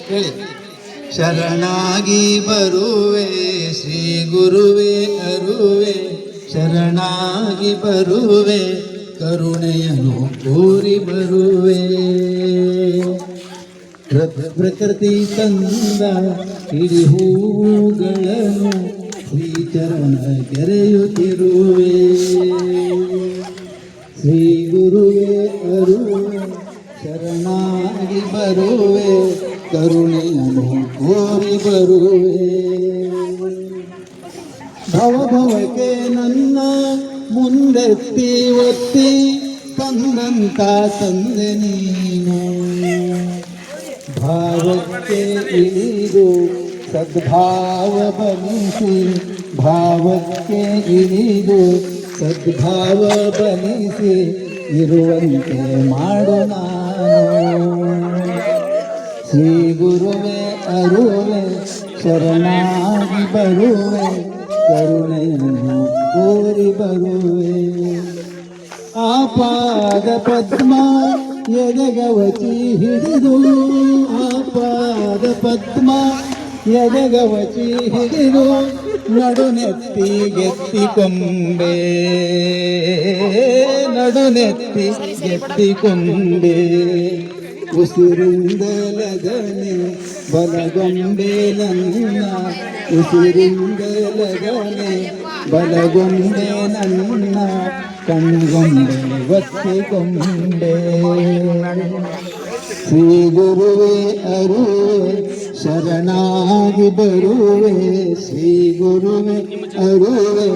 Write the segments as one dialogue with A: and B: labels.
A: ಹೇಳಿ. ಶರಣಾಗಿ ಬರುವೆ ಶ್ರೀ ಗುರುವೇ ಅರುವೆ, ಶರಣಾಗಿ ಬರುವೆ ಕರುಣೆಯನ್ನು ಕೋರಿ ಬರುವೆ. ಪ್ರಕೃತಿ ತಂದ ಹಿಡಿ ಹೂಗಳನ್ನು ಶ್ರೀಚರಣ ಕೆರೆಯುತ್ತಿರುವೆ. ಶ್ರೀ ಗುರುವೇ ಅರುವೆ, ಶರಣಾಗಿ ಬರುವೆ ಕರುಣೆಯನ್ನು ಕೋರಿ ಬರುವೆ. ಭವಭವಕ್ಕೆ ನನ್ನ ಮುಂದೆತ್ತಿ ಒತ್ತಿ ತಂದಂತ ತಂದೆ ನೀನು. ಭಾವಕ್ಕೆ ಇಳಿದು ಸದ್ಭಾವ ಬನಿಸಿ, ಭಾವಕ್ಕೆ ಇಳಿದು ಸದ್ಭಾವ ಬನಿಸಿ ಇರುವಂತೆ ಮಾಡು ನಾನು. ಶ್ರೀ ಗುರುವೇ ಅರುವೆ, ಶರಣಾಗಿ ಬರುವೆ ಕರುಣೆಯನ್ನು ಕೋರಿ ಬರುವೆ. ಆಪಾದ ಪದ್ಮ ಎದೆಗವಚಿ ಹಿಡಿದು, ಆಪಾದ ಪದ್ಮ ಎದೆಗವಚಿ ಹಿಡಿದು ನಡುನೆತ್ತಿ ಗೆತ್ತಿಕೊಂಡೆ, ನಡುನೆತ್ತಿ ಗೆತ್ತಿಕೊಂಡೆ. ಉಸಿರಿಂದಲಗನೆ ಬಲಗೊಂಡೆ ನನ್ನ, ಉಸಿರಿಂದಲಗನೆ ಬಲಗೊಂಡೆ ನನ್ನ, ಕಣ್ಗೊಂಡೆ ಒತ್ತಿಕೊಂಡೆ. ಶ್ರೀ ಗುರುವೇ ಅರುವೆ, ಶರಣಾಗಿ ಬರುವೆ. ಶ್ರೀ ಗುರುವೇ ಅರುವೆ,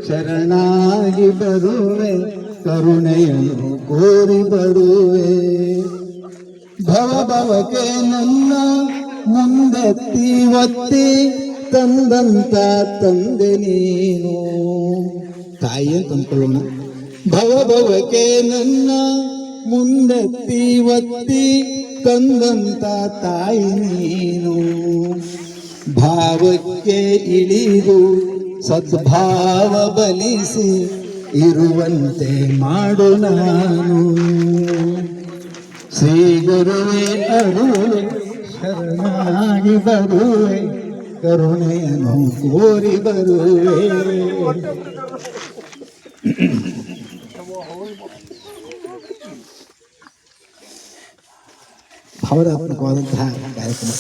A: ಶರಣಾಗಿ ಬರುವೆ ಕರುಣೆಯನ್ನು ಕೋರಿ ಬರುವೆ. ಭವಭವಕ್ಕೆ ನನ್ನ ಮುಂದೆತ್ತಿ ಒತ್ತಿ ತಂದಂತ ತಂದೆ ನೀನು. ತಾಯಿ ಅಂತ ಅಂದ್ಕೊಳ್ಳೋಣ. ಭವಭವಕ್ಕೆ ನನ್ನ ಮುಂದೆತ್ತಿ ಒತ್ತಿ ತಂದಂತ ತಾಯಿ ನೀನು. ಭಾವಕ್ಕೆ ಇಳಿದು ಸದ್ಭಾವ ಬಲಿಸಿ ಇರುವಂತೆ ಮಾಡು ನಾನು. ಶ್ರೀ ಗುರುವೇ ಅರುವೆ, ಶರಣಾಗಿ ಬರುವೆ ಕರುಣೆಯನ್ನು ಕೋರಿ ಬರುವೆ. ಭಾವನಾತ್ಮಕವಾದಂತಹ ಕಾರ್ಯಕ್ರಮ.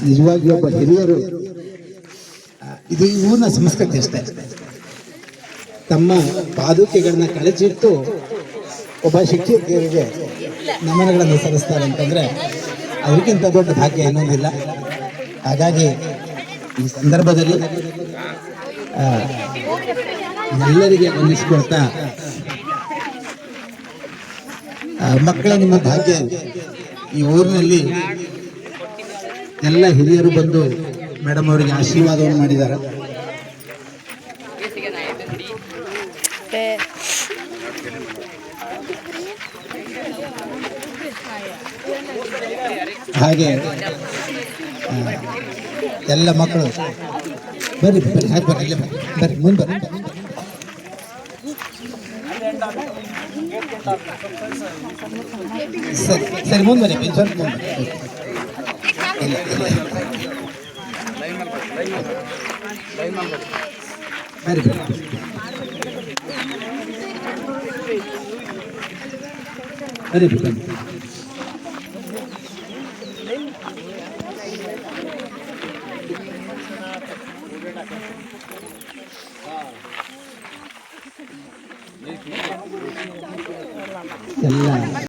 A: ನಿಜವಾಗಿ ಒಬ್ಬ ಹಿರಿಯರು, ಇದು ಊರಿನ ಸಂಸ್ಕೃತಿ ಅಷ್ಟೇ. ತಮ್ಮ ಪಾದುಕೆಗಳನ್ನ ಕಳಚಿಟ್ಟು ಒಬ್ಬ ಶಿಕ್ಷಕಿಯರಿಗೆ ನಮನಗಳನ್ನು ಸಲ್ಲಿಸ್ತಾರೆ ಅಂತಂದ್ರೆ ಅದಕ್ಕಿಂತ ದೊಡ್ಡ ಭಾಗ್ಯ ಅನ್ನೋದಿಲ್ಲ. ಹಾಗಾಗಿ ಈ ಸಂದರ್ಭದಲ್ಲಿ ಎಲ್ಲರಿಗೆ ವಂದಿಸಿಕೊಳ್ತಾ, ಮಕ್ಕಳ ನಿಮ್ಮ ಭಾಗ್ಯ. ಈ ಊರಿನಲ್ಲಿ ಎಲ್ಲ ಹಿರಿಯರು ಬಂದು ಮೇಡಮ್ ಅವರಿಗೆ ಆಶೀರ್ವಾದವನ್ನು ಮಾಡಿದ್ದಾರೆ. ಹಾಗೆ ಎಲ್ಲ ಮಕ್ಕಳು ಬರ್ರಿ ಬರ್ರಿ, ಹಾಗೆ ಬರ್ರಿ, ಇಲ್ಲೇ ಬರ್ರಿ, ಬರ್ರಿ ಮುಂದೆ ಬರ್ರಿ. ಸರಿ ಸರಿ, ಮುಂದೆ ಬರ್ರಿ, ಸ್ವಲ್ಪ ಮುಂದೆ ಬರ್ರಿ ಬರ್ರಿ ಬರ್ರಿ. ಎಲ್ಲ